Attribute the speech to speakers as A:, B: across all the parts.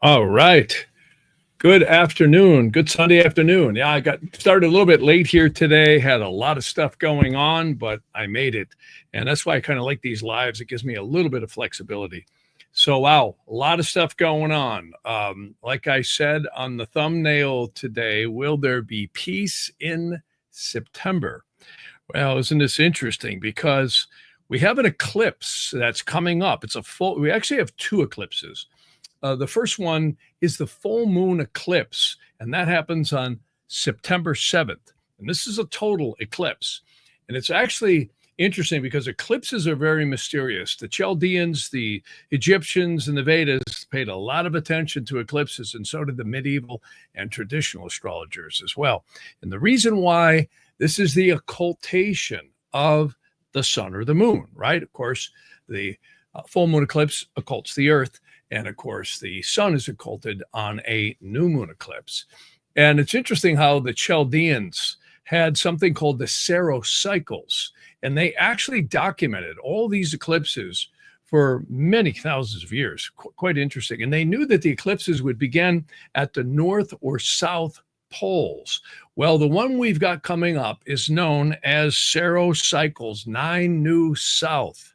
A: All right. Good afternoon. Good Sunday afternoon. Yeah, I got started a little bit late here today. Had a lot of stuff going on, but I made it. And that's why I kind of like these lives. It gives me a little bit of flexibility. So, wow, a lot of stuff going on. Like I said on the thumbnail today, will there be peace in September? Well, isn't this interesting? Because we have an eclipse that's coming up. It's a full, we actually have two eclipses. The first one is the full moon eclipse, and that happens on September 7th. And this is a total eclipse. And it's actually interesting because eclipses are very mysterious. The Chaldeans, the Egyptians, and the Vedas paid a lot of attention to eclipses, and so did the medieval and traditional astrologers as well. And the reason why this is the occultation of the sun or the moon, right? Of course, the full moon eclipse occults the earth. And of course, the sun is occulted on a new moon eclipse. And it's interesting how the Chaldeans had something called the Saros cycles. And they actually documented all these eclipses for many thousands of years. Quite interesting. And they knew that the eclipses would begin at the north or south poles. Well, the one we've got coming up is known as Saros cycles 9 new south.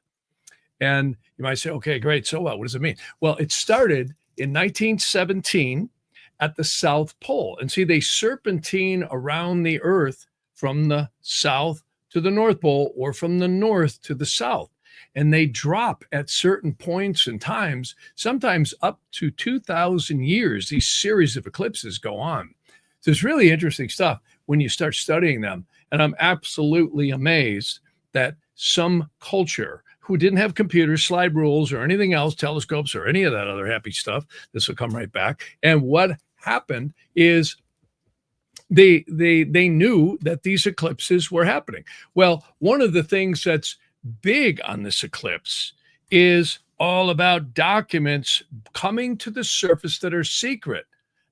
A: And you might say, okay, great. So what? What does it mean? Well, it started in 1917 at the South Pole. And see, they serpentine around the Earth from the south to the North Pole or from the north to the south. And they drop at certain points and times, sometimes up to 2,000 years. These series of eclipses go on. So it's really interesting stuff when you start studying them. And I'm absolutely amazed that some culture who didn't have computers, slide rules, or anything else, telescopes, or any of that other happy stuff. This will come right back. And what happened is they knew that these eclipses were happening. Well, one of the things that's big on this eclipse is all about documents coming to the surface that are secret.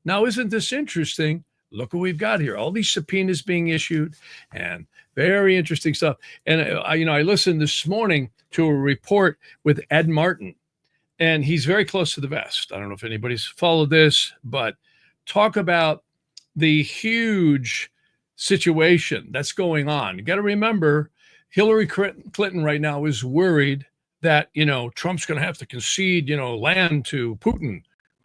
A: Now, isn't this interesting? Look what we've got here. All these subpoenas being issued and very interesting stuff. And I listened this morning to a report with Ed Martin, and he's very close to the vest. I don't know if anybody's followed this, but talk about the huge situation that's going on. You got to remember, Hillary Clinton right now is worried that, Trump's going to have to concede, land to Putin.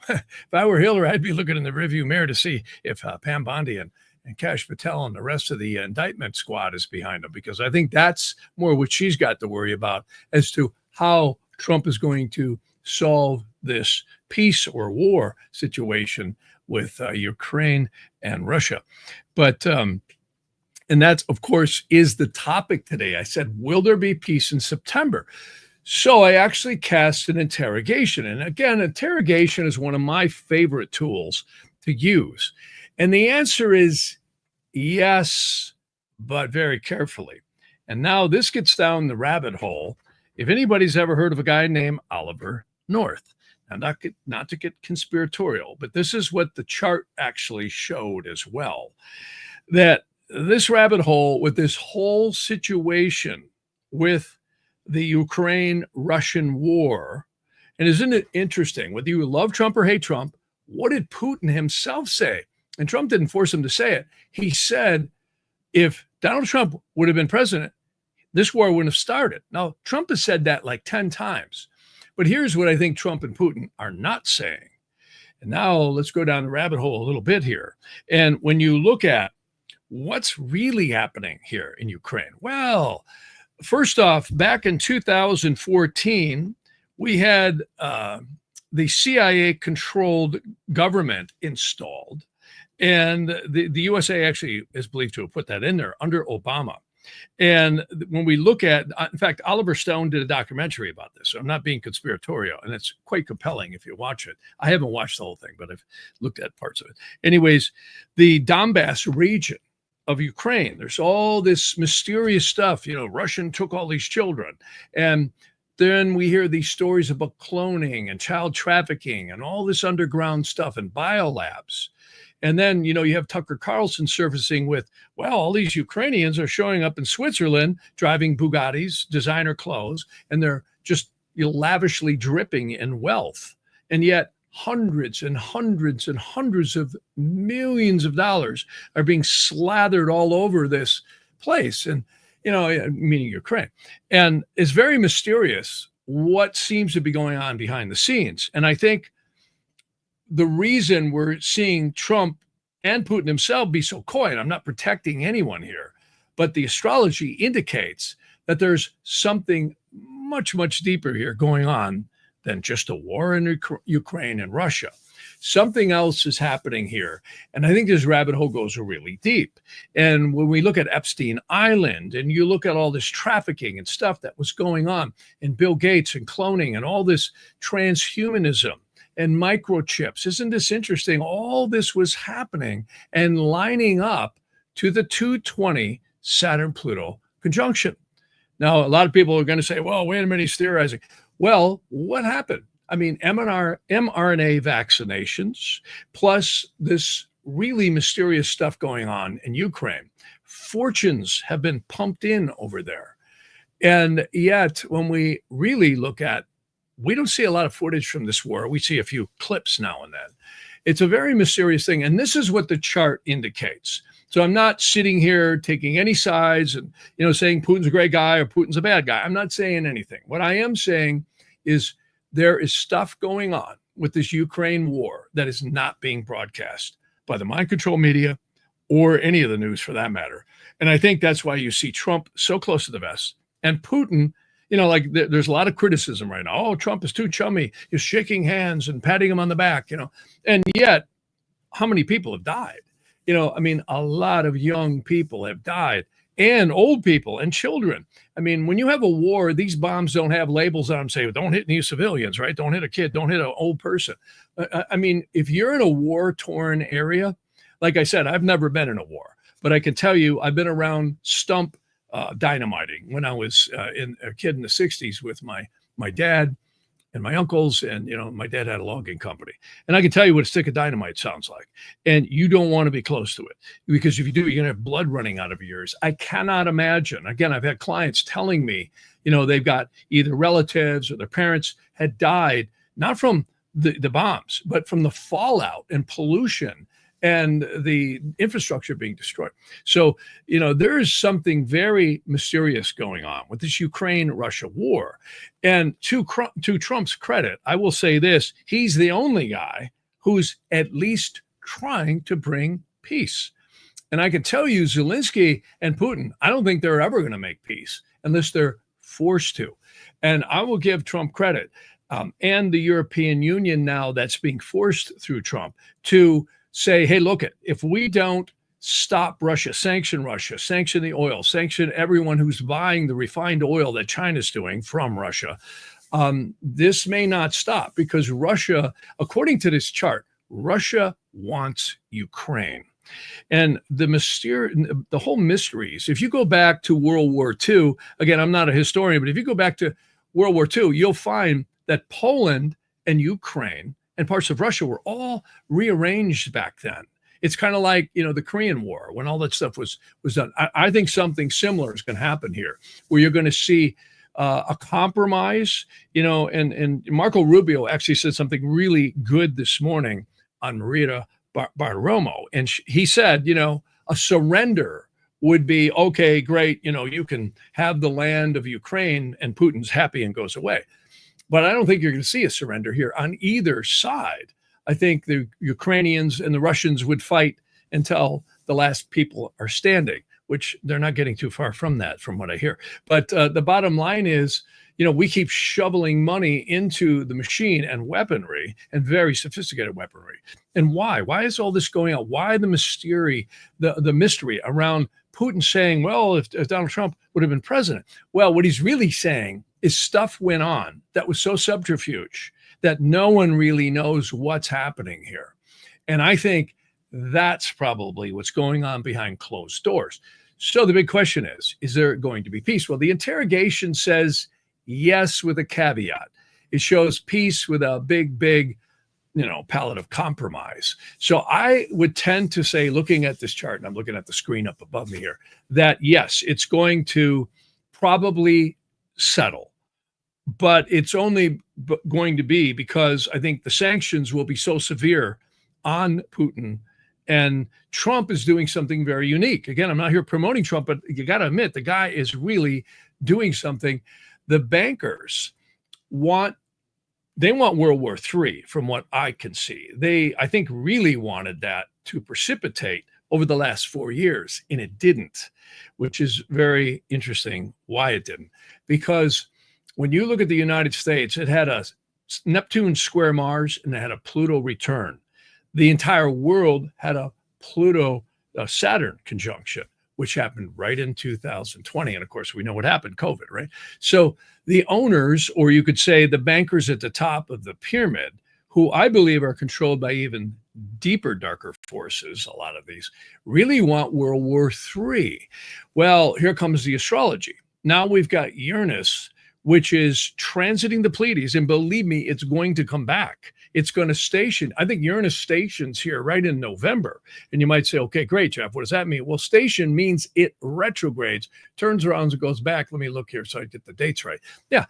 A: If I were Hillary, I'd be looking in the rearview mirror to see if Pam Bondi and Kash Patel and the rest of the indictment squad is behind them, because I think that's more what she's got to worry about as to how Trump is going to solve this peace or war situation with Ukraine and Russia. But, and that, of course, is the topic today. I said, will there be peace in September? So I actually cast an interrogation. And again, interrogation is one of my favorite tools to use. And the answer is yes, but very carefully. And now this gets down the rabbit hole. If anybody's ever heard of a guy named Oliver North, now not to get conspiratorial, but this is what the chart actually showed as well, that this rabbit hole with this whole situation with the Ukraine-Russian war, and isn't it interesting, whether you love Trump or hate Trump, what did Putin himself say? And Trump didn't force him to say it. He said, if Donald Trump would have been president, this war wouldn't have started. Now, Trump has said that like 10 times. But here's what I think Trump and Putin are not saying. And now let's go down the rabbit hole a little bit here. And when you look at what's really happening here in Ukraine, well, first off, back in 2014, we had the CIA-controlled government installed. And the USA actually is believed to have put that in there under Obama. And when we look at, in fact, Oliver Stone did a documentary about this. So I'm not being conspiratorial, and it's quite compelling if you watch it. I haven't watched the whole thing, but I've looked at parts of it. Anyways, the Donbass region of Ukraine, there's all this mysterious stuff. Russian took all these children. And then we hear these stories about cloning and child trafficking and all this underground stuff and biolabs. And then, you have Tucker Carlson surfacing with, well, all these Ukrainians are showing up in Switzerland, driving Bugattis, designer clothes, and they're just lavishly dripping in wealth. And yet hundreds and hundreds and hundreds of millions of dollars are being slathered all over this place. And, meaning Ukraine. And it's very mysterious what seems to be going on behind the scenes. And I think the reason we're seeing Trump and Putin himself be so coy, and I'm not protecting anyone here, but the astrology indicates that there's something much, much deeper here going on than just a war in Ukraine and Russia. Something else is happening here. And I think this rabbit hole goes really deep. And when we look at Epstein Island and you look at all this trafficking and stuff that was going on and Bill Gates and cloning and all this transhumanism and microchips, isn't this interesting? All this was happening and lining up to the 220 Saturn-Pluto conjunction. Now, a lot of people are going to say, well, wait a minute, he's theorizing. Well, what happened? I mean, mRNA vaccinations, plus this really mysterious stuff going on in Ukraine. Fortunes have been pumped in over there. And yet, when we really look at, we don't see a lot of footage from this war. We see a few clips now and then. It's a very mysterious thing. And this is what the chart indicates. So I'm not sitting here taking any sides and, saying Putin's a great guy or Putin's a bad guy. I'm not saying anything. What I am saying is there is stuff going on with this Ukraine war that is not being broadcast by the mind control media or any of the news for that matter. And I think that's why you see Trump so close to the vest and Putin, there's a lot of criticism right now. Oh, Trump is too chummy. He's shaking hands and patting him on the back, and yet how many people have died? A lot of young people have died and old people and children. When you have a war, these bombs don't have labels on them saying, don't hit any civilians, right? Don't hit a kid, don't hit an old person. If you're in a war-torn area, like I said, I've never been in a war, but I can tell you I've been around stump dynamiting when I was a kid in the 60s with my dad and my uncles, and my dad had a logging company, and I can tell you what a stick of dynamite sounds like. And you don't want to be close to it, because if you do, you're gonna have blood running out of your ears. I cannot imagine. Again, I've had clients telling me, they've got either relatives or their parents had died, not from the bombs, but from the fallout and pollution and the infrastructure being destroyed. So, there is something very mysterious going on with this Ukraine-Russia war. And to Trump's credit, I will say this, he's the only guy who's at least trying to bring peace. And I can tell you, Zelensky and Putin, I don't think they're ever going to make peace unless they're forced to. And I will give Trump credit, and the European Union now that's being forced through Trump to say, hey, look, if we don't stop Russia, sanction the oil, sanction everyone who's buying the refined oil that China's doing from Russia, this may not stop, because Russia, according to this chart, Russia wants Ukraine. And the whole mysteries, if you go back to World War II, again, I'm not a historian, but if you go back to World War II, you'll find that Poland and Ukraine and parts of Russia were all rearranged back then. It's kind of like, the Korean War, when all that stuff was done. I think something similar is going to happen here, where you're going to see a compromise, and Marco Rubio actually said something really good this morning on Maria Bartiromo. And he said, a surrender would be, okay, great, you can have the land of Ukraine and Putin's happy and goes away. But I don't think you're going to see a surrender here on either side. I think the Ukrainians and the Russians would fight until the last people are standing, which they're not getting too far from that, from what I hear. But the bottom line is, we keep shoveling money into the machine and weaponry, and very sophisticated weaponry. And why? Why is all this going on? Why the mystery around Putin saying, well, if Donald Trump would have been president? Well, what he's really saying is stuff went on that was so subterfuge that no one really knows what's happening here. And I think that's probably what's going on behind closed doors. So the big question is there going to be peace? Well, the interrogation says yes, with a caveat. It shows peace with a big, palette of compromise. So I would tend to say, looking at this chart, and I'm looking at the screen up above me here, that yes, it's going to probably settle. but it's only going to be because I think the sanctions will be so severe on Putin. And Trump is doing something very unique. Again, I'm not here promoting Trump, but you got to admit the guy is really doing something. The bankers want World War III, from what I can see. They, I think, really wanted that to precipitate over the last 4 years, and it didn't, which is very interesting why it didn't. Because when you look at the United States, it had a Neptune square Mars and it had a Pluto return. The entire world had a Saturn conjunction, which happened right in 2020. And of course, we know what happened, COVID, right? So the owners, or you could say the bankers at the top of the pyramid, who I believe are controlled by even deeper, darker forces, a lot of these, really want World War III. Well, here comes the astrology. Now we've got Uranus, which is transiting the Pleiades. And believe me, it's going to come back. It's going to station. I think Uranus stations here right in November. And you might say, okay, great, Jeff. What does that mean? Well, station means it retrogrades, turns around and goes back. Let me look here so I get the dates right. Yeah,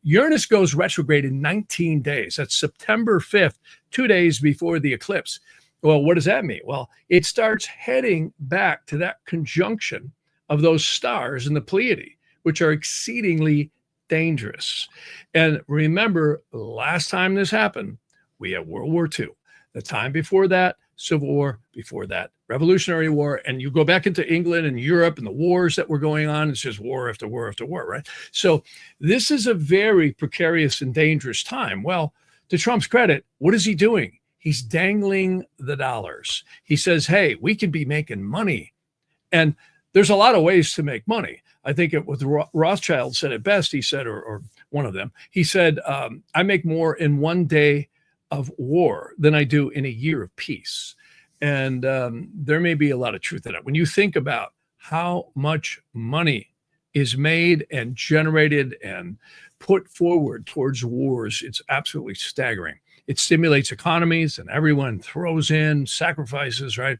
A: Uranus goes retrograde in 19 days. That's September 5th, 2 days before the eclipse. Well, what does that mean? Well, it starts heading back to that conjunction of those stars in the Pleiades, which are exceedingly dangerous. And remember, last time this happened, we had World War II. The time before that, Civil War, before that, Revolutionary War. And you go back into England and Europe and the wars that were going on, it's just war after war after war, right? So this is a very precarious and dangerous time. Well, to Trump's credit, what is he doing? He's dangling the dollars. He says, hey, we could be making money. And there's a lot of ways to make money. I think it was Rothschild said it best. He said, or one of them, he said, I make more in 1 day of war than I do in a year of peace. And there may be a lot of truth in it. When you think about how much money is made and generated and put forward towards wars, it's absolutely staggering. It stimulates economies and everyone throws in sacrifices, right?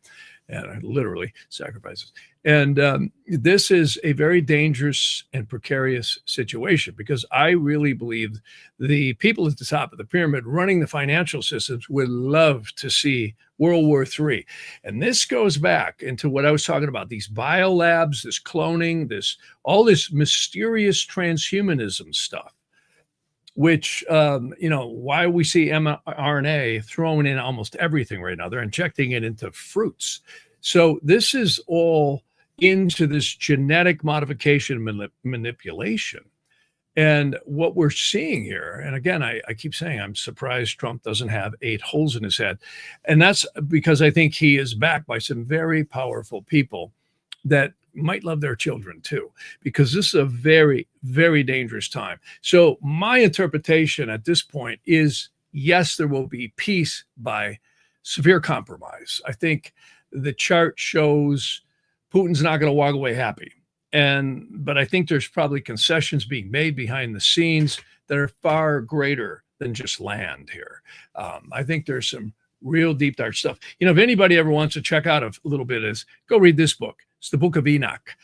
A: And literally sacrifices. And this is a very dangerous and precarious situation, because I really believe the people at the top of the pyramid running the financial systems would love to see World War III. And this goes back into what I was talking about, these biolabs, this cloning, all this mysterious transhumanism stuff, which, why we see mRNA thrown in almost everything right now. They're injecting it into fruits. So this is all into this genetic modification manipulation. And what we're seeing here, and again, I keep saying I'm surprised Trump doesn't have 8 holes in his head. And that's because I think he is backed by some very powerful people that might love their children too, because this is a very, very dangerous time. So my interpretation at this point is, yes, there will be peace by severe compromise. I think the chart shows Putin's not going to walk away happy. But I think there's probably concessions being made behind the scenes that are far greater than just land here. I think there's some real deep, dark stuff. If anybody ever wants to check out a little bit, go read this book. It's the Book of Enoch.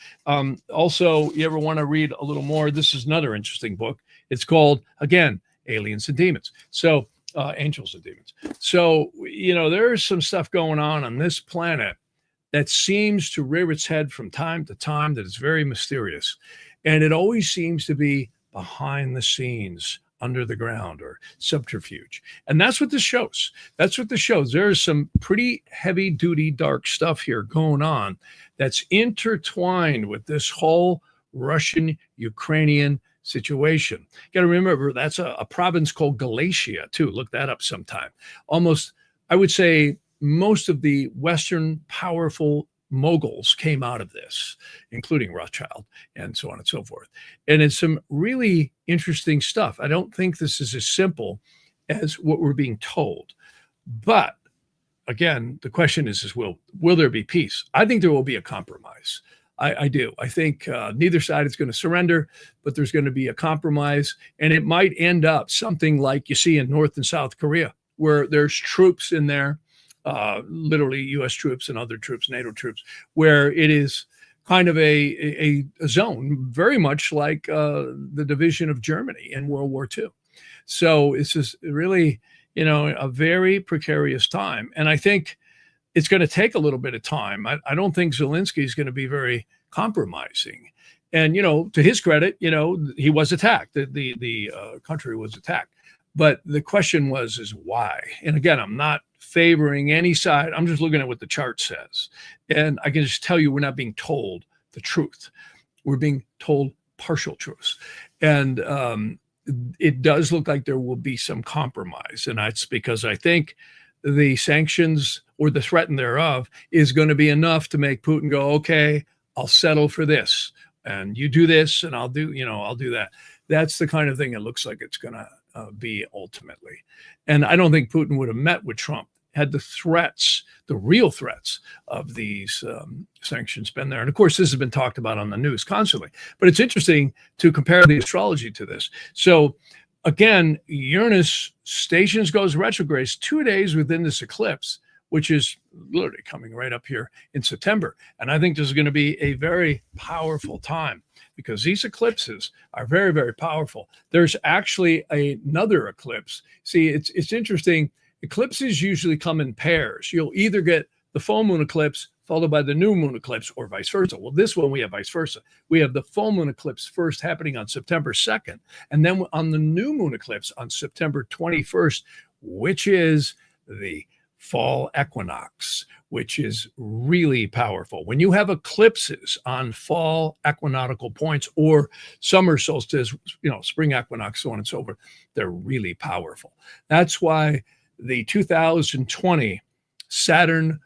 A: Also, you ever want to read a little more, this is another interesting book. It's called, again, Aliens and Demons. So Angels and Demons. So, there's some stuff going on this planet that seems to rear its head from time to time that is very mysterious. And it always seems to be behind the scenes, under the ground, or subterfuge. And that's what this shows. There's some pretty heavy duty dark stuff here going on that's intertwined with this whole Russian-Ukrainian situation. You got to remember, that's a province called Galatia too. Look that up sometime. Almost, I would say, most of the Western powerful moguls came out of this, including Rothschild and so on and so forth. And it's some really interesting stuff. I don't think this is as simple as what we're being told. But again, the question is will there be peace? I think there will be a compromise. I do. I think neither side is going to surrender, but there's going to be a compromise. And it might end up something like you see in North and South Korea, where there's troops in there, literally U.S. troops and other troops, NATO troops, where it is kind of a zone, very much like the division of Germany in World War II. So it's just really, a very precarious time. And I think it's going to take a little bit of time. I don't think Zelensky is going to be very compromising. And, to his credit, he was attacked. The country was attacked. But the question is why? And again, I'm not favoring any side. I'm just looking at what the chart says. And I can just tell you, we're not being told the truth. We're being told partial truths. And it does look like there will be some compromise. And that's because I think the sanctions or the threat thereof is going to be enough to make Putin go, okay, I'll settle for this. And you do this and I'll do that. That's the kind of thing it looks like it's going to be ultimately. And I don't think Putin would have met with Trump had the threats, the real threats of these sanctions been there. And of course, this has been talked about on the news constantly. But it's interesting to compare the astrology to this. So again, Uranus stations goes retrograde 2 days within this eclipse, which is literally coming right up here in September. And I think this is going to be a very powerful time because these eclipses are very, very powerful. There's actually another eclipse. See, it's interesting. Eclipses usually come in pairs. You'll either get the full moon eclipse followed by the new moon eclipse or vice versa. Well, this one we have vice versa. We have the full moon eclipse first happening on September 2nd, and then on the new moon eclipse on September 21st, which is the fall equinox, which is really powerful. When you have eclipses on fall equinoctial points or summer solstice, spring equinox, so on and so forth, they're really powerful. That's why the 2020 Saturn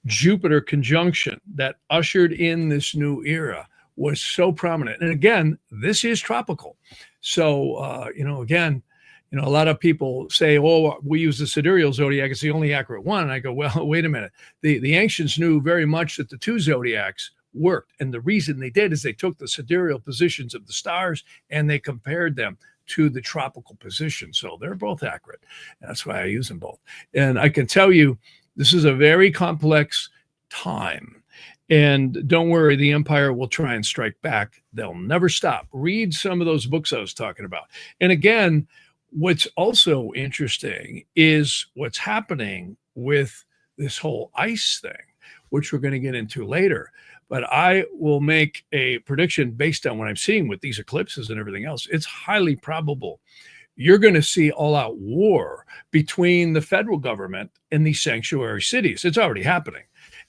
A: Jupiter conjunction that ushered in this new era was so prominent. And again, this is tropical. So, again, a lot of people say, oh, we use the sidereal zodiac. It's the only accurate one. And I go, well, wait a minute. The ancients knew very much that the two zodiacs worked. And the reason they did is they took the sidereal positions of the stars and they compared them to the tropical position. So they're both accurate. That's why I use them both. And I can tell you, this is a very complex time. And don't worry, the empire will try and strike back. They'll never stop. Read some of those books I was talking about. And again, what's also interesting is what's happening with this whole ice thing, which we're going to get into later. But I will make a prediction based on what I'm seeing with these eclipses and everything else. It's highly probable you're going to see all-out war between the federal government and these sanctuary cities. It's already happening.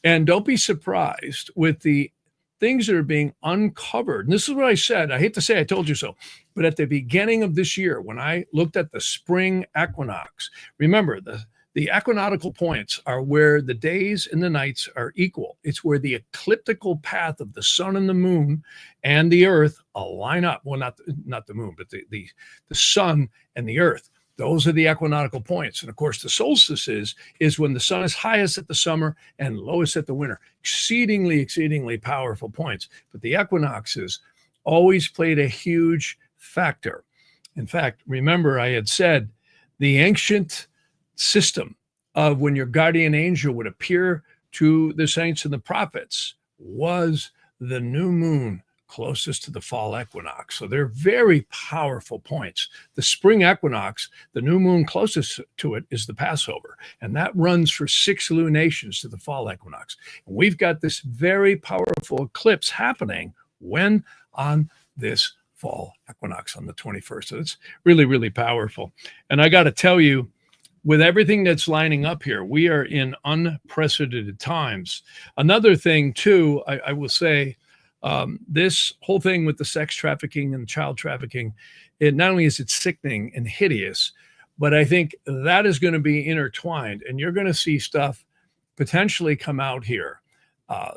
A: And don't be surprised with the things that are being uncovered. And this is what I said. I hate to say I told you so, but at the beginning of this year, when I looked at the spring equinox, remember the equinoctial points are where the days and the nights are equal. It's where the ecliptical path of the sun and the moon and the earth align up. Well, not the moon, but the sun and the earth. Those are the equinoctial points. And of course, the solstice is when the sun is highest at the summer and lowest at the winter. Exceedingly, exceedingly powerful points. But the equinoxes always played a huge factor. In fact, remember I had said the ancient system of when your guardian angel would appear to the saints and the prophets was the new moon closest to the fall equinox. So they're very powerful points. The spring equinox, the new moon closest to it is the Passover, and that runs for 6 lunations to the fall equinox. And we've got this very powerful eclipse happening when on this fall equinox on the 21st. So it's really, really powerful. And I got to tell you, with everything that's lining up here, we are in unprecedented times. Another thing, too, I will say, this whole thing with the sex trafficking and child trafficking, it not only is it sickening and hideous, but I think that is going to be intertwined. And you're going to see stuff potentially come out here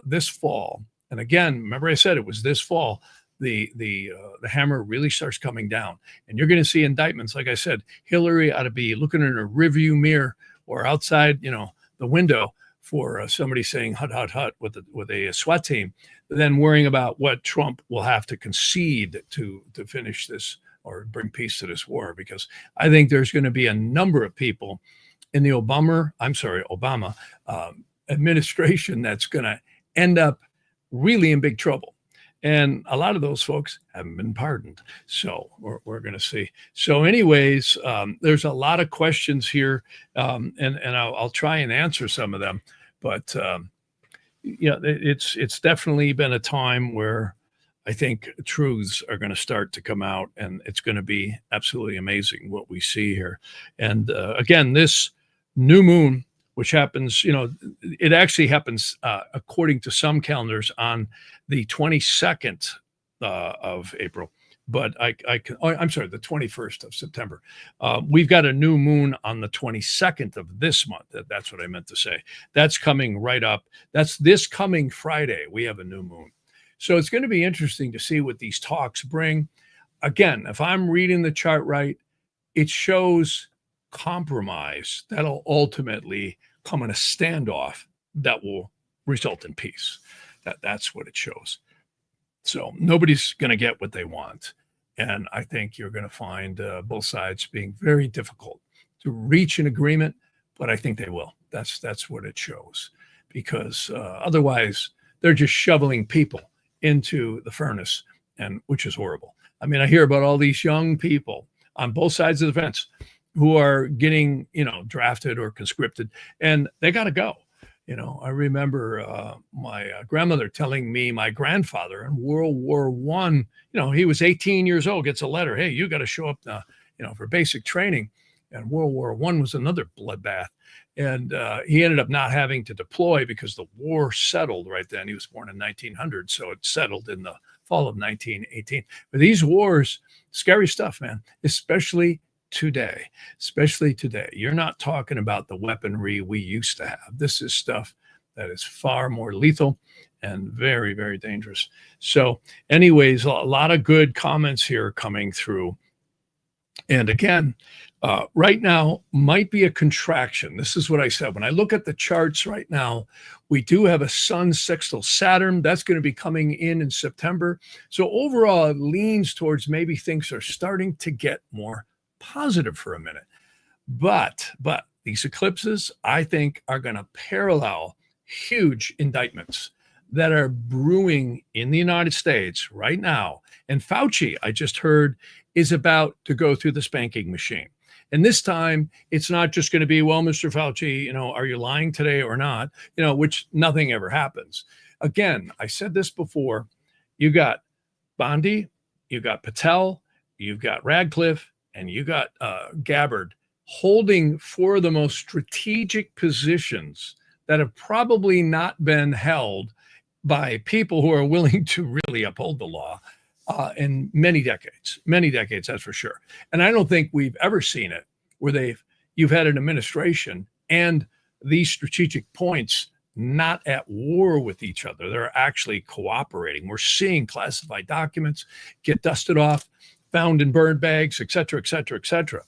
A: this fall. And again, remember I said it was this fall. The hammer really starts coming down, and you're going to see indictments. Like I said, Hillary ought to be looking in a rearview mirror or outside, the window for somebody saying hut, hut, hut with a SWAT team, then worrying about what Trump will have to concede to finish this or bring peace to this war. Because I think there's going to be a number of people in the Obama administration that's going to end up really in big trouble. And a lot of those folks haven't been pardoned. So we're going to see. So anyways, there's a lot of questions here, and I'll try and answer some of them. But yeah, it's definitely been a time where I think truths are going to start to come out, and it's going to be absolutely amazing what we see here. And again, this new moon, which happens, it actually happens according to some calendars on the 22nd of April, but I'm sorry, the 21st of September. We've got a new moon on the 22nd of this month. That's what I meant to say. That's coming right up. That's this coming Friday. We have a new moon. So it's going to be interesting to see what these talks bring. Again, if I'm reading the chart right, it shows compromise that'll ultimately come in a standoff that will result in peace. That's what it shows. So nobody's going to get what they want. And I think you're going to find both sides being very difficult to reach an agreement, but I think they will. That's what it shows, because otherwise they're just shoveling people into the furnace, and which is horrible. I mean, I hear about all these young people on both sides of the fence who are getting, drafted or conscripted, and they got to go. I remember my grandmother telling me my grandfather in World War I, he was 18 years old, gets a letter, hey, you got to show up, for basic training. And World War I was another bloodbath. And he ended up not having to deploy because the war settled right then. He was born in 1900, so it settled in the fall of 1918. But these wars, scary stuff, man, especially today. You're not talking about the weaponry we used to have. This is stuff that is far more lethal and very, very dangerous. So anyways, a lot of good comments here coming through. And again, right now might be a contraction. This is what I said. When I look at the charts right now, we do have a Sun sextile Saturn. That's going to be coming in September. So overall, it leans towards maybe things are starting to get more positive for a minute. But these eclipses, I think, are going to parallel huge indictments that are brewing in the United States right now. And Fauci, I just heard, is about to go through the spanking machine. And this time, it's not just going to be, well, Mr. Fauci, are you lying today or not? Which nothing ever happens. Again, I said this before, you got Bondi, you got Patel, you've got Radcliffe, and you got Gabbard holding four of the most strategic positions that have probably not been held by people who are willing to really uphold the law in many decades, that's for sure. And I don't think we've ever seen it where you've had an administration and these strategic points not at war with each other. They're actually cooperating. We're seeing classified documents get dusted off, found in bird bags, et cetera, et cetera, et cetera.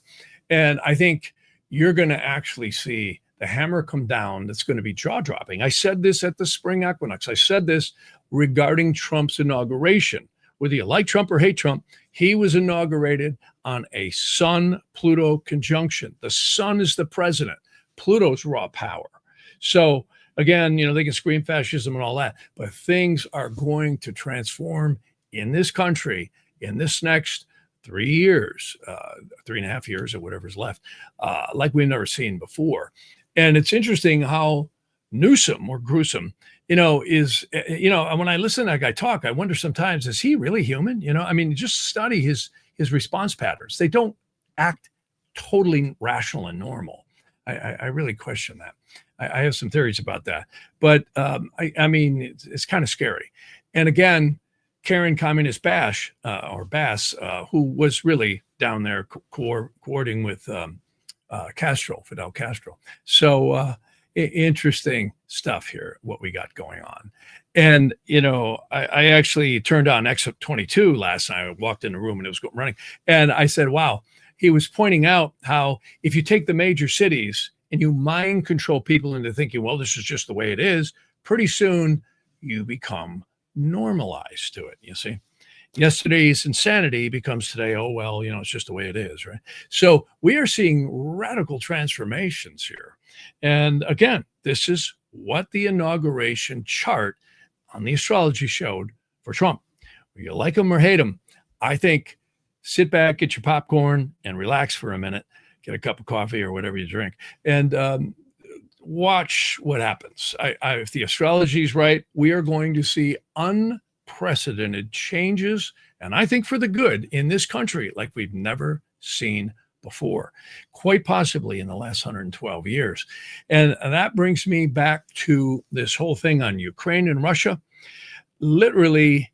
A: And I think you're going to actually see the hammer come down. That's going to be jaw-dropping. I said this at the spring equinox. I said this regarding Trump's inauguration. Whether you like Trump or hate Trump, he was inaugurated on a Sun-Pluto conjunction. The Sun is the president. Pluto's raw power. So again, they can scream fascism and all that, but things are going to transform in this country in this next 3 years, 3.5 years or whatever's left, like we've never seen before. And it's interesting how Newsom or Gruesome, is, when I listen to that guy talk, I wonder sometimes, is he really human? Just study his response patterns. They don't act totally rational and normal. I really question that. I have some theories about that, but it's kind of scary. And again, Karen Communist Bass, who was really down there coordinating with Fidel Castro. So interesting stuff here, what we got going on. And, I actually turned on Exit 22 last night. I walked in the room and it was running. And I said, wow, he was pointing out how if you take the major cities and you mind control people into thinking, well, this is just the way it is, pretty soon you become normalized to it. You see, yesterday's insanity becomes today, oh, well, it's just the way it is, right? So we are seeing radical transformations here. And again, this is what the inauguration chart on the Astrology Show for Trump. You like him or hate him, I think sit back, get your popcorn, and relax for a minute. Get a cup of coffee or whatever you drink, and watch what happens. If the astrology is right, we are going to see unprecedented changes, and I think for the good in this country like we've never seen before, quite possibly in the last 112 years. And that brings me back to this whole thing on Ukraine and Russia. Literally,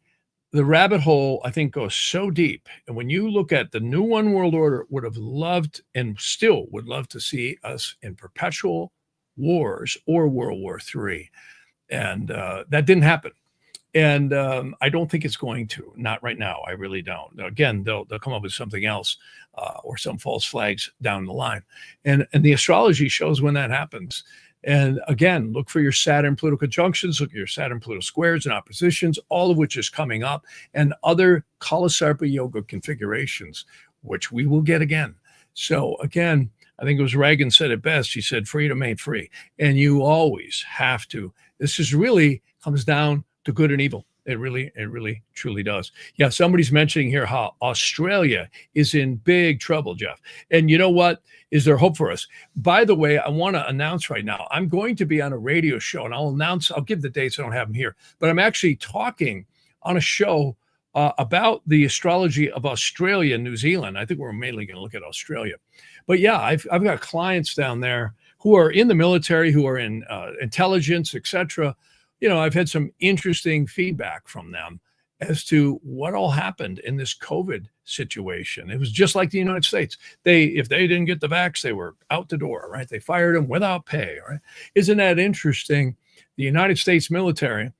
A: the rabbit hole, I think, goes so deep. And when you look at the new one world order, would have loved and still would love to see us in perpetual wars or World War III. And that didn't happen. And I don't think it's going to, not right now. I really don't. Again, they'll come up with something else or some false flags down the line. And the astrology shows when that happens. And again, look for your Saturn-Pluto conjunctions, look at your Saturn-Pluto squares and oppositions, all of which is coming up, and other 𝐃𝐨𝐧'𝐭 yoga configurations, which we will get again. So again, I think it was Reagan said it best. He said, freedom ain't free. And you always have to, this is really comes down to good and evil. It really, truly does. Yeah, somebody's mentioning here how Australia is in big trouble, Jeff. And you know what? Is there hope for us? By the way, I want to announce right now, I'm going to be on a radio show, and I'll give the dates. I don't have them here, but I'm actually talking on a show about the astrology of Australia and New Zealand. I think we're mainly going to look at Australia. But yeah, I've got clients down there who are in the military, who are in intelligence, etc. You know, I've had some interesting feedback from them as to what all happened in this COVID situation. It was just like the United States. If they didn't get the vax, they were out the door, right? They fired them without pay, right? Isn't that interesting? The United States military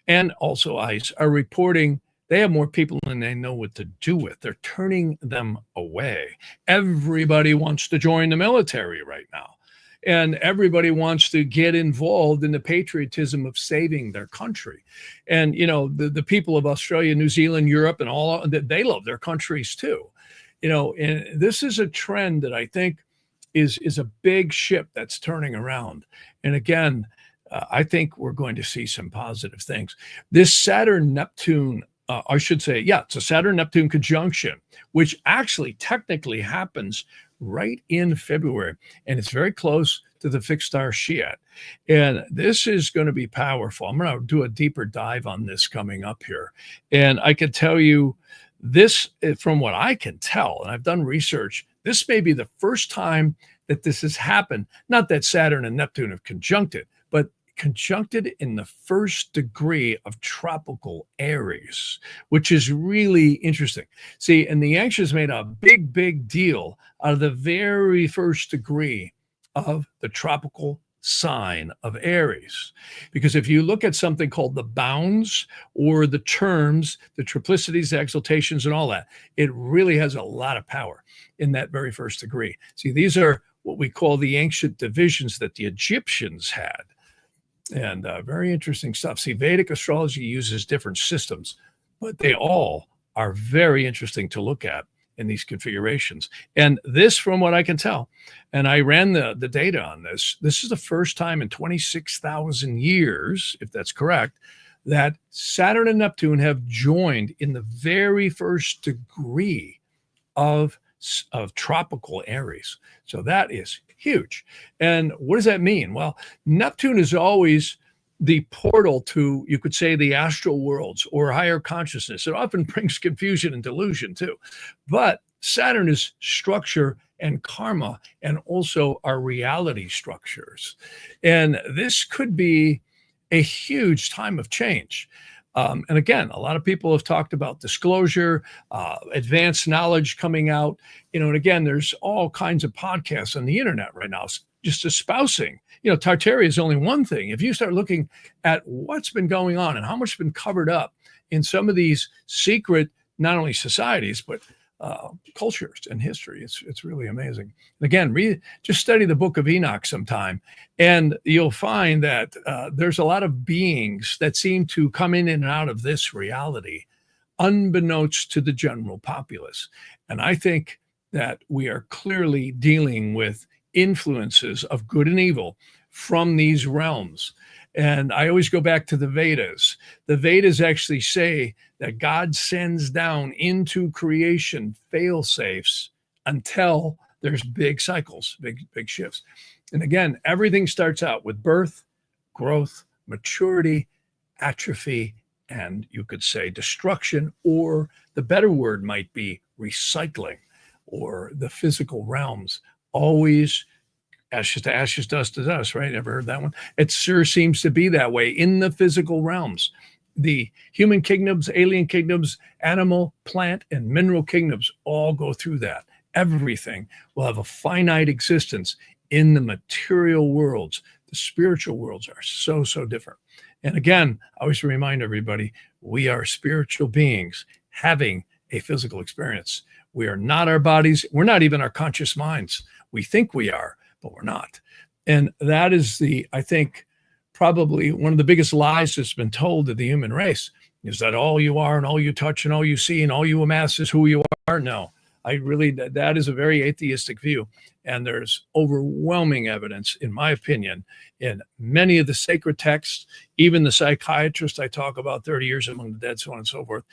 A: and also ICE are reporting they have more people than they know what to do with. They're turning them away. Everybody wants to join the military right now. And everybody wants to get involved in the patriotism of saving their country. And, you know, the people of Australia, New Zealand, Europe, and all, they love their countries too. You know, and this is a trend that I think is a big ship that's turning around. And again, I think we're going to see some positive things. This Saturn Neptune, I should say, yeah, it's a Saturn Neptune conjunction, which actually technically happens right in February, and it's very close to the fixed star Xi'an. And this is going to be powerful. I'm going to do a deeper dive on this coming up here. And I can tell you this, from what I can tell, and I've done research, this may be the first time that this has happened. Not that Saturn and Neptune have conjuncted, but conjuncted in the first degree of tropical Aries, which is really interesting. See, and the 𝐬𝐮𝐬𝐜𝐫𝐿 made a big deal out of the very first degree of the tropical sign of Aries. Because if you look at something called the bounds or the terms, the triplicities, the exaltations, and all that, it really has a lot of power in that very first degree. See, these are what we call the ancient divisions that the Egyptians had. And very interesting stuff. See, Vedic astrology uses different systems, but they all are very interesting to look at in these configurations. And this, from what I can tell, and I ran the data on this, this is the first time in 26,000 years, if that's correct, that Saturn and Neptune have joined in the very first degree of tropical Aries. So that is huge. And what does that mean? Well, Neptune is always the portal to, you could say, the astral worlds or higher consciousness. It often brings confusion and delusion too. But Saturn is structure and karma, and also our reality structures. And this could be a huge time of change. And again, a lot of people have talked about disclosure, advanced knowledge coming out, you know, and again, there's all kinds of podcasts on the internet right now, just espousing, you know, Tartaria is only one thing. If you start looking at what's been going on and how much has been covered up in some of these secret, not only societies, but cultures and history, it's really amazing. And again, just study the book of Enoch sometime, and you'll find that there's a lot of beings that seem to come in and out of this reality, unbeknownst to the general populace. And I think that we are clearly dealing with influences of good and evil from these realms. And I always go back to the Vedas. The Vedas actually say that God sends down into creation fail-safes until there's big cycles, big shifts. And again, everything starts out with birth, growth, maturity, atrophy, and you could say destruction, or the better word might be recycling, or the physical realms. Always ashes to ashes, dust to dust, right? Ever heard that one? It sure seems to be that way in the physical realms. The human kingdoms, alien kingdoms, animal, plant, and mineral kingdoms all go through that. Everything will have a finite existence in the material worlds. The spiritual worlds are so, so different. And again, I always remind everybody, we are spiritual beings having a physical experience. We are not our bodies. We're not even our conscious minds. We think we are, but we're not. And that is I think, probably one of the biggest lies that's been told to the human race, is that all you are and all you touch and all you see and all you amass is who you are. No, that is a very atheistic view. And there's overwhelming evidence, in my opinion, in many of the sacred texts, even the psychiatrist I talk about, 30 Years Among the Dead, so on and so forth,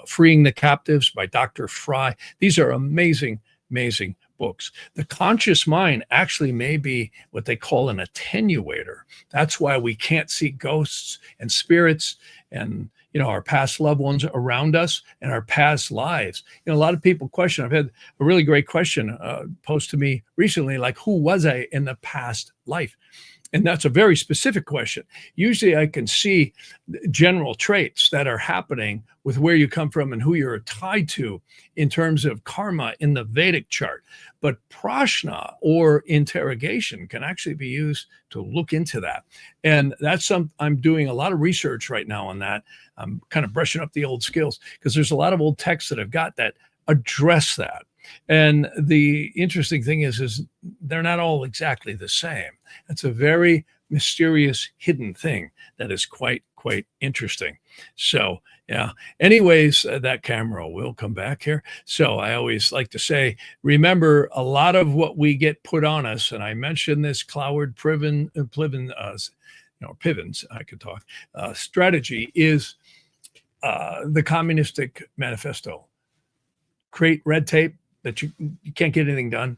A: Freeing the Captives by Dr. Fry. These are amazing, amazing books. The conscious mind actually may be what they call an attenuator. That's why we can't see ghosts and spirits and our past loved ones around us and our past lives. A lot of people question. I've had a really great question posed to me recently, like, who was I in the past life? And that's a very specific question. Usually I can see general traits that are happening with where you come from and who you're tied to in terms of karma in the Vedic chart. But prashna, or interrogation, can actually be used to look into that. And I'm doing a lot of research right now on that. I'm kind of brushing up the old skills because there's a lot of old texts that I've got that address that. And the interesting thing is they're not all exactly the same. It's a very mysterious, hidden thing that is quite interesting. So, yeah. Anyways, that camera will come back here. So I always like to say, remember, a lot of what we get put on us, and I mentioned this Pivens, I could talk, strategy is the communistic manifesto. Create red tape that you can't get anything done,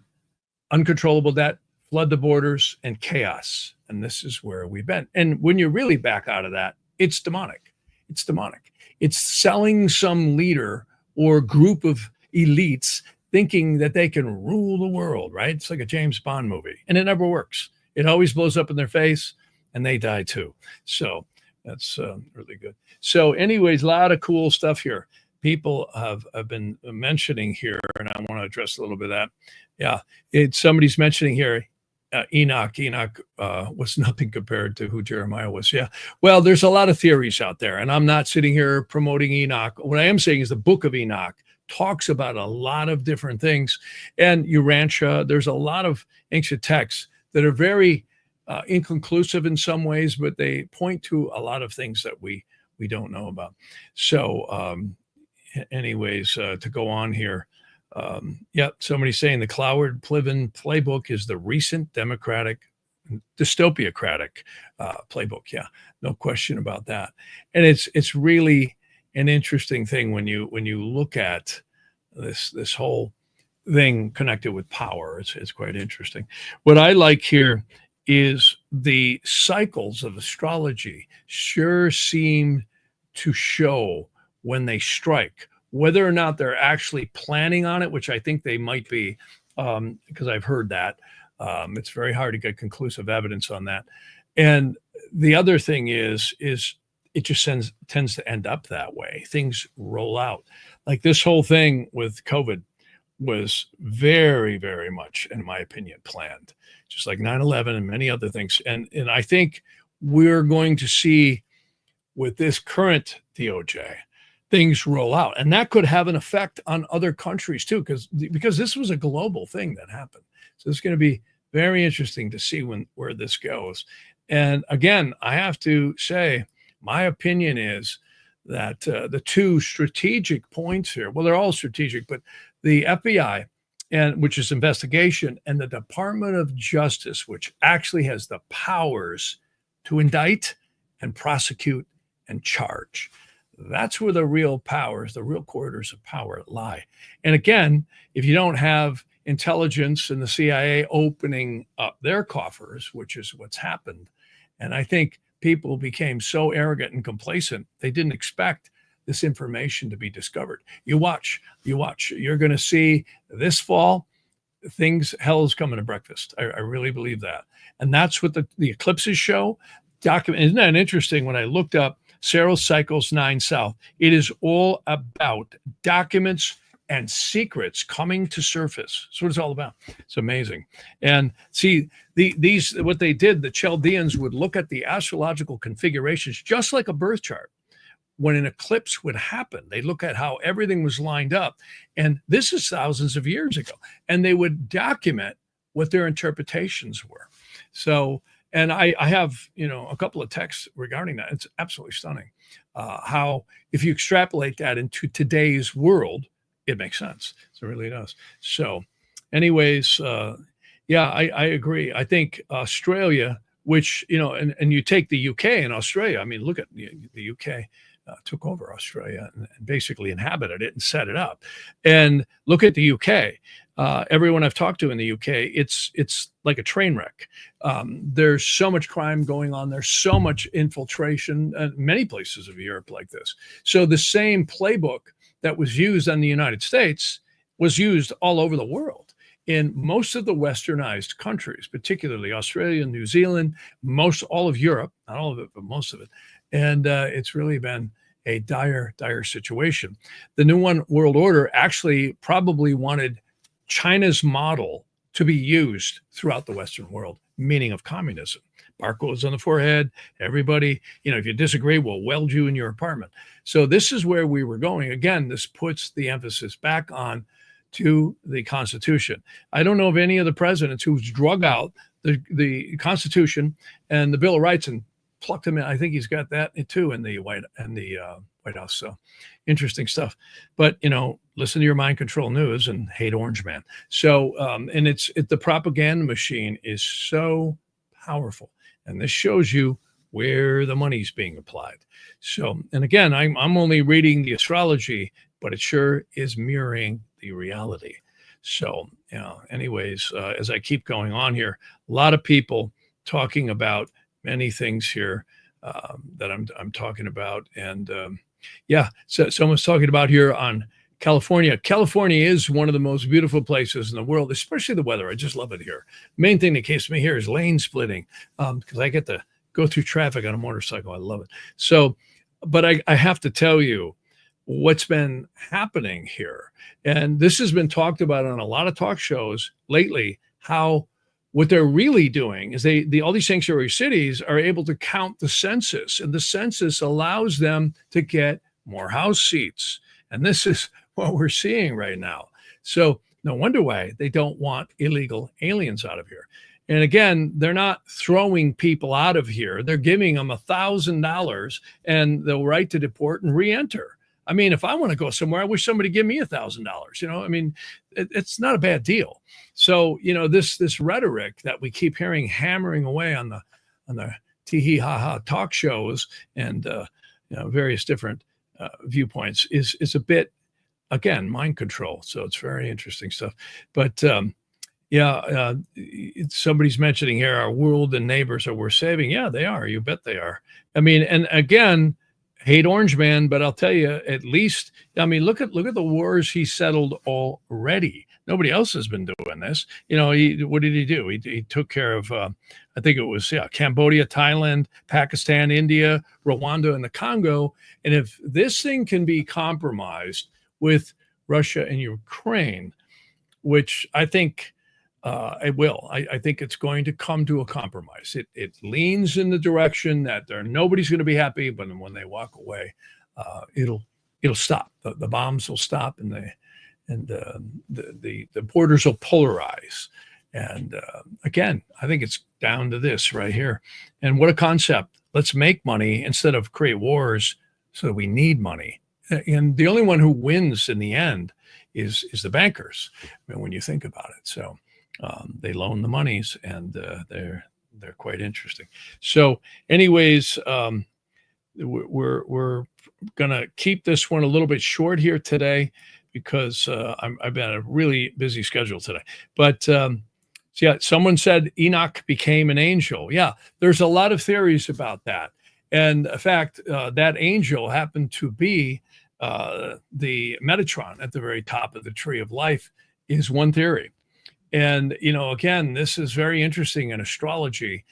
A: uncontrollable debt, flood the borders, and chaos. And this is where we've been. And when you really back out of that, it's demonic. It's demonic. It's selling some leader or group of elites thinking that they can rule the world, right? It's like a James Bond movie, and it never works. It always blows up in their face, and they die too. So that's really good. So anyways, a lot of cool stuff here. People have been mentioning here, and I want to address a little bit of that. Yeah, somebody's mentioning here, Enoch was nothing compared to who Jeremiah was. Yeah, well, there's a lot of theories out there, and I'm not sitting here promoting Enoch. What I am saying is the book of Enoch talks about a lot of different things, and Urantia, there's a lot of ancient texts that are very inconclusive in some ways, but they point to a lot of things that we don't know about. So anyways, to go on here, somebody's saying the Cloward-Pliven playbook is the recent democratic dystopiocratic playbook. Yeah, no question about that. And it's really an interesting thing when you look at this whole thing connected with power. It's quite interesting. What I like here is the cycles of astrology sure seem to show when they strike, whether or not they're actually planning on it, which I think they might be, because I've heard that. It's very hard to get conclusive evidence on that. And the other thing is it just tends to end up that way. Things roll out. Like this whole thing with COVID was very, very much, in my opinion, planned, just like 9/11 and many other things. And I think we're going to see with this current DOJ, things roll out, and that could have an effect on other countries too, because this was a global thing that happened. So it's going to be very interesting to see where this goes. And again, I have to say, my opinion is that the two strategic points here, well, they're all strategic, but the FBI, which is investigation, and the Department of Justice, which actually has the powers to indict and prosecute and charge. That's where the real powers, the real corridors of power lie. And again, if you don't have intelligence and the CIA opening up their coffers, which is what's happened, and I think people became so arrogant and complacent, they didn't expect this information to be discovered. You watch, you're going to see this fall, hell's coming to breakfast. I really believe that. And that's what the eclipses show. Isn't that interesting? When I looked up Saros Cycles 9 South, it is all about documents and secrets coming to surface. That's what it's all about. It's amazing. And see, what they did, the Chaldeans would look at the astrological configurations just like a birth chart. When an eclipse would happen, they look at how everything was lined up. And this is thousands of years ago. And they would document what their interpretations were. So, and I have, a couple of texts regarding that. It's absolutely stunning how, if you extrapolate that into today's world, it makes sense. So it really does. So anyways, I agree. I think Australia, which, and you take the UK and Australia, I mean, look at the UK. Took over Australia and basically inhabited it and set it up. And look at the UK. Everyone I've talked to in the UK, it's like a train wreck. There's so much crime going on. There's so much infiltration in many places of Europe like this. So the same playbook that was used in the United States was used all over the world. In most of the westernized countries, particularly Australia, New Zealand, all of Europe, not all of it, but most of it. And it's really been a dire situation. The New World Order actually probably wanted China's model to be used throughout the Western world, meaning of communism. Barcodes on the forehead, everybody, if you disagree, we'll weld you in your apartment. So this is where we were going. Again, this puts the emphasis back on to the Constitution. I don't know of any of the presidents who's drug out the Constitution and the Bill of Rights and plucked him in. I think he's got that too in the White House. So interesting stuff. But listen to your mind control news and hate Orange Man. So and the propaganda machine is so powerful, and this shows you where the money's being applied. So, and again, I'm only reading the astrology, but it sure is mirroring the reality. So, anyways, as I keep going on here, a lot of people talking about many things here that I'm talking about. And so someone's talking about here on California. California is one of the most beautiful places in the world, especially the weather. I just love it here. Main thing that keeps me here is lane splitting because I get to go through traffic on a motorcycle. I love it. So, but I have to tell you what's been happening here. And this has been talked about on a lot of talk shows lately, how what they're really doing is all these sanctuary cities are able to count the census, and the census allows them to get more house seats. And this is what we're seeing right now. So no wonder why they don't want illegal aliens out of here. And again, they're not throwing people out of here. They're giving them $1,000 and the right to deport and re-enter. I mean, if I want to go somewhere, I wish somebody give me $1,000. I mean, it's not a bad deal. So, this rhetoric that we keep hearing hammering away on the tee ha ha talk shows and various different viewpoints is a bit, again, mind control. So it's very interesting stuff. But somebody's mentioning here our world and neighbors are worth saving. Yeah, they are. You bet they are. I mean, and again, hate Orange Man, but I'll tell you, at least, I mean, look at the wars he settled already. Nobody else has been doing this. What did he do? He took care of, I think it was, Cambodia, Thailand, Pakistan, India, Rwanda, and the Congo. And if this thing can be compromised with Russia and Ukraine, which I think it will. I think it's going to come to a compromise. It leans in the direction that nobody's going to be happy, but when they walk away, it'll stop. The bombs will stop, and the borders will polarize. And again, I think it's down to this right here. And what a concept! Let's make money instead of create wars, so that we need money. And the only one who wins in the end is the bankers. I mean, when you think about it, so. They loan the monies, and they're quite interesting. So anyways, we're going to keep this one a little bit short here today because I've been a really busy schedule today. But so yeah, someone said Enoch became an angel. Yeah, there's a lot of theories about that. And in fact, that angel happened to be the Metatron at the very top of the tree of life is one theory. And, again, this is very interesting in astrology.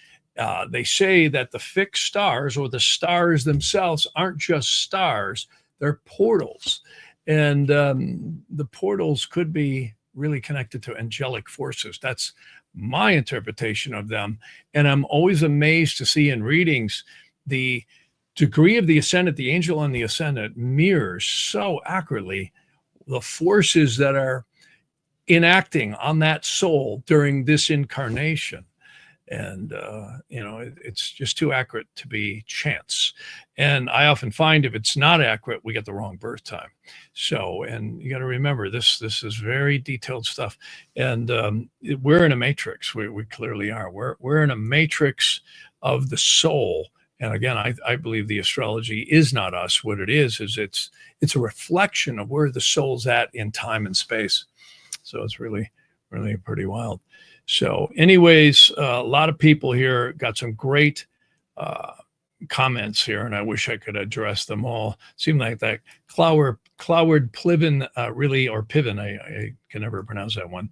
A: They say that the fixed stars or the stars themselves aren't just stars, they're portals. And the portals could be really connected to angelic forces. That's my interpretation of them. And I'm always amazed to see in readings the degree of the ascendant, the angel on the ascendant mirrors so accurately the forces that are enacting on that soul during this incarnation. And, it's just too accurate to be chance. And I often find if it's not accurate, we get the wrong birth time. So, and you got to remember this is very detailed stuff. And we're in a matrix. We clearly are. We're in a matrix of the soul. And again, I believe the astrology is not us. What it is it's a reflection of where the soul's at in time and space. So it's really, really pretty wild. So anyways, a lot of people here got some great comments here, and I wish I could address them all. Seemed like that Cloward Plivin really, or Piven, I can never pronounce that one,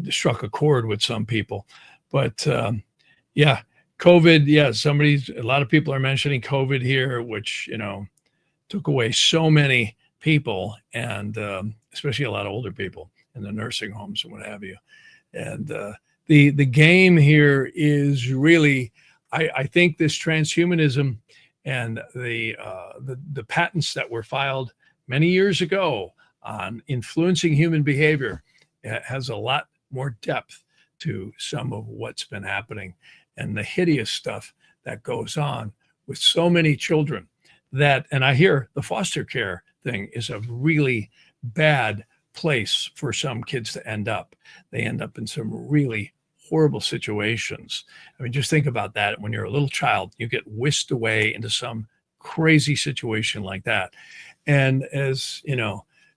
A: struck a chord with some people. But yeah, COVID, yeah, a lot of people are mentioning COVID here, which, took away so many people, and especially a lot of older people in the nursing homes and what have you. And the game here is really, I think this transhumanism and the patents that were filed many years ago on influencing human behavior has a lot more depth to some of what's been happening and the hideous stuff that goes on with so many children and I hear the foster care thing is a really bad place for some kids to end up. They end up in some really horrible situations. I mean, just think about that. When you're a little child, you get whisked away into some crazy situation like that. And as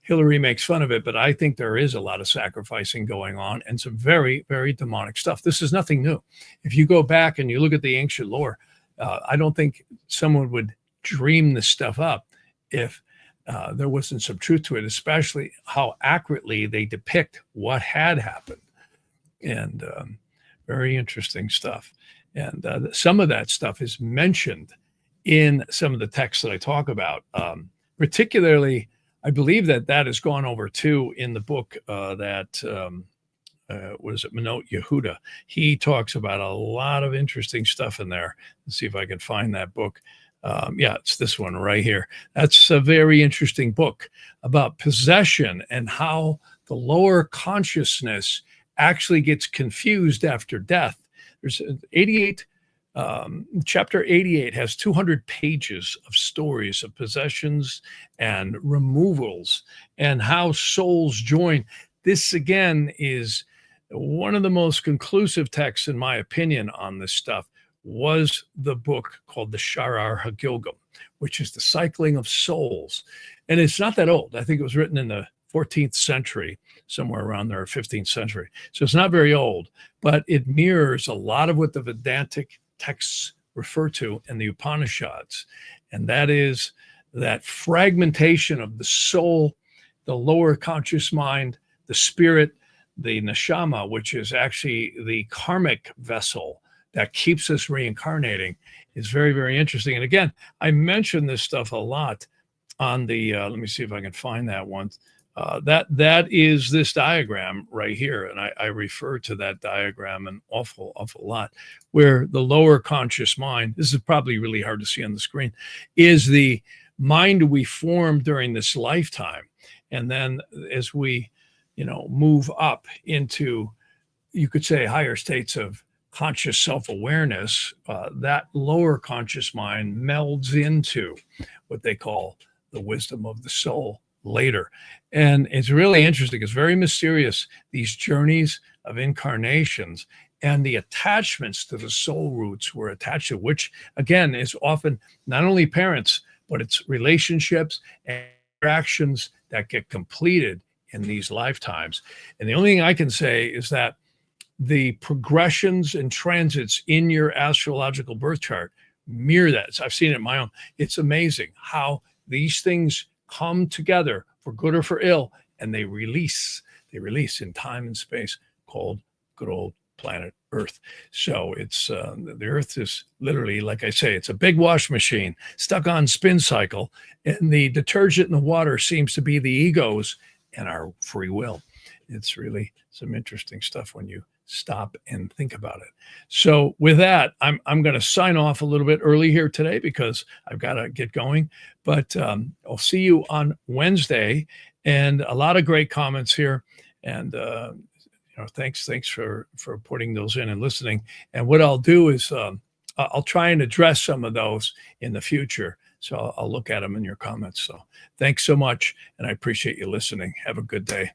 A: Hillary makes fun of it, but I think there is a lot of sacrificing going on and some very, very demonic stuff. This is nothing new. If you go back and you look at the ancient lore, I don't think someone would dream this stuff up if there wasn't some truth to it, especially how accurately they depict what had happened. And very interesting stuff. And some of that stuff is mentioned in some of the texts that I talk about. Particularly, I believe that has gone over too in the book was it Minot Yehuda. He talks about a lot of interesting stuff in there. Let's see if I can find that book. Yeah, it's this one right here. That's a very interesting book about possession and how the lower consciousness actually gets confused after death. There's 88, chapter 88 has 200 pages of stories of possessions and removals and how souls join. This again is one of the most conclusive texts, in my opinion, on this stuff. Was the book called the 𝐟𝐨𝐫𝐿, which is the cycling of souls. And it's not that old. I think it was written in the 14th century, somewhere around there, 15th century. So it's not very old, but it mirrors a lot of what the Vedantic texts refer to in the Upanishads. And that is that fragmentation of the soul, the lower conscious mind, the spirit, the neshama, which is actually the karmic vessel that keeps us reincarnating, is very, very interesting. And again, I mentioned this stuff a lot on the, let me see if I can find that one. That is this diagram right here. And I refer to that diagram an awful lot, where the lower conscious mind, this is probably really hard to see on the screen, is the mind we form during this lifetime. And then as we, move up into, you could say, higher states of conscious self-awareness, that lower conscious mind melds into what they call the wisdom of the soul later. And it's really interesting. It's very mysterious, these journeys of incarnations. and the attachments to the soul roots we're attached to, which again is often not only parents, but it's relationships and interactions that get completed in these lifetimes. And the only thing I can say is that the progressions and transits in your astrological birth chart mirror that. So I've seen it in my own. It's amazing how these things come together for good or for ill, and they release in time and space, called good old planet Earth. So it's the Earth is literally, like I say, it's a big wash machine stuck on spin cycle, and the detergent in the water seems to be the egos and our free will. It's really some interesting stuff when you stop and think about it. So with that, I'm going to sign off a little bit early here today because I've got to get going. But I'll see you on Wednesday, and a lot of great comments here. And thanks for putting those in and listening. And what I'll do is I'll try and address some of those in the future. So I'll look at them in your comments. So thanks so much, and I appreciate you listening. Have a good day.